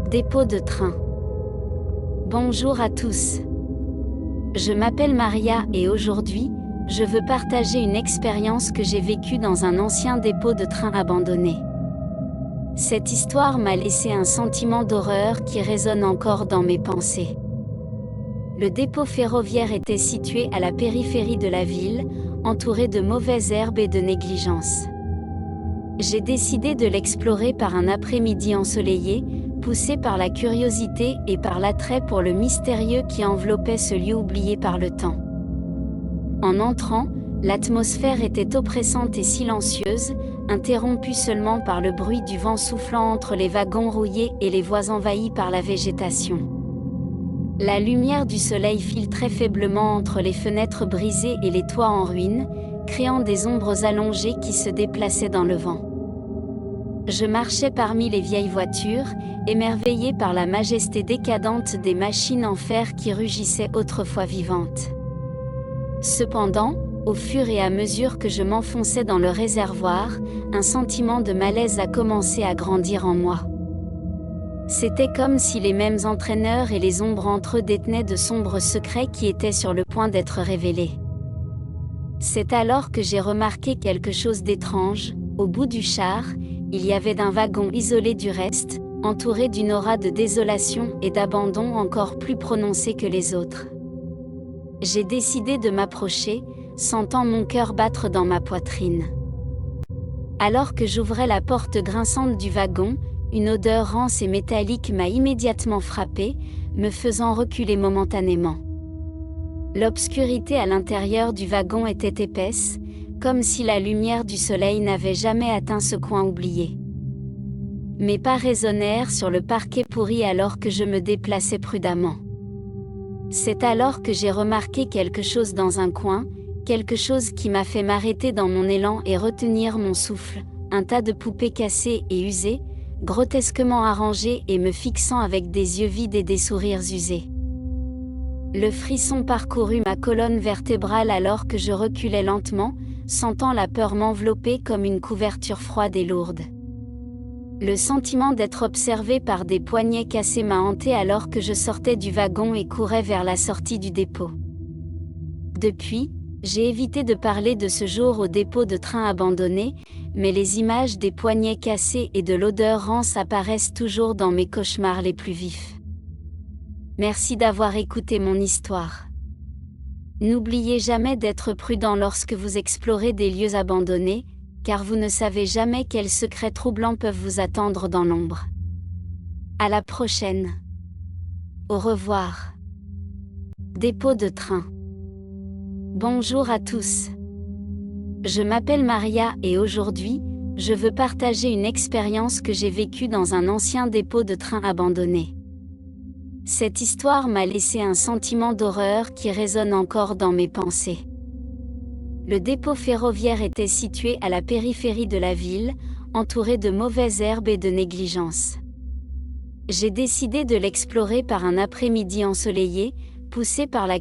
Dépôt de train. Bonjour à tous. Je m'appelle Maria et aujourd'hui, je veux partager une expérience que j'ai vécue dans un ancien dépôt de train abandonné. Cette histoire m'a laissé un sentiment d'horreur qui résonne encore dans mes pensées. Le dépôt ferroviaire était situé à la périphérie de la ville, entouré de mauvaises herbes et de négligence. J'ai décidé de l'explorer par un après-midi ensoleillé, poussé par la curiosité et par l'attrait pour le mystérieux qui enveloppait ce lieu oublié par le temps. En entrant, l'atmosphère était oppressante et silencieuse, interrompue seulement par le bruit du vent soufflant entre les wagons rouillés et les voies envahies par la végétation. La lumière du soleil filtrait faiblement entre les fenêtres brisées et les toits en ruine, créant des ombres allongées qui se déplaçaient dans le vent. Je marchais parmi les vieilles voitures, émerveillé par la majesté décadente des machines en fer qui rugissaient autrefois vivantes. Cependant, au fur et à mesure que je m'enfonçais dans le réservoir, un sentiment de malaise a commencé à grandir en moi. C'était comme si les mêmes entraîneurs et les ombres entre eux détenaient de sombres secrets qui étaient sur le point d'être révélés. C'est alors que j'ai remarqué quelque chose d'étrange. Au bout du char, il y avait un wagon isolé du reste, entouré d'une aura de désolation et d'abandon encore plus prononcée que les autres. J'ai décidé de m'approcher, sentant mon cœur battre dans ma poitrine. Alors que j'ouvrais la porte grinçante du wagon, une odeur rance et métallique m'a immédiatement frappé, me faisant reculer momentanément. L'obscurité à l'intérieur du wagon était épaisse, comme si la lumière du soleil n'avait jamais atteint ce coin oublié. Mes pas résonnèrent sur le parquet pourri alors que je me déplaçais prudemment. C'est alors que j'ai remarqué quelque chose dans un coin, quelque chose qui m'a fait m'arrêter dans mon élan et retenir mon souffle, un tas de poupées cassées et usées, grotesquement arrangées et me fixant avec des yeux vides et des sourires usés. Le frisson parcourut ma colonne vertébrale alors que je reculais lentement, sentant la peur m'envelopper comme une couverture froide et lourde. Le sentiment d'être observé par des poignets cassés m'a hanté alors que je sortais du wagon et courais vers la sortie du dépôt. Depuis, j'ai évité de parler de ce jour au dépôt de train abandonné, mais les images des poignets cassés et de l'odeur rance apparaissent toujours dans mes cauchemars les plus vifs. Merci d'avoir écouté mon histoire. N'oubliez jamais d'être prudent lorsque vous explorez des lieux abandonnés, car vous ne savez jamais quels secrets troublants peuvent vous attendre dans l'ombre. À la prochaine. Au revoir. Dépôt de train. Bonjour à tous. Je m'appelle Maria et aujourd'hui, je veux partager une expérience que j'ai vécue dans un ancien dépôt de train abandonné. Cette histoire m'a laissé un sentiment d'horreur qui résonne encore dans mes pensées. Le dépôt ferroviaire était situé à la périphérie de la ville, entouré de mauvaises herbes et de négligence. J'ai décidé de l'explorer par un après-midi ensoleillé, poussé par la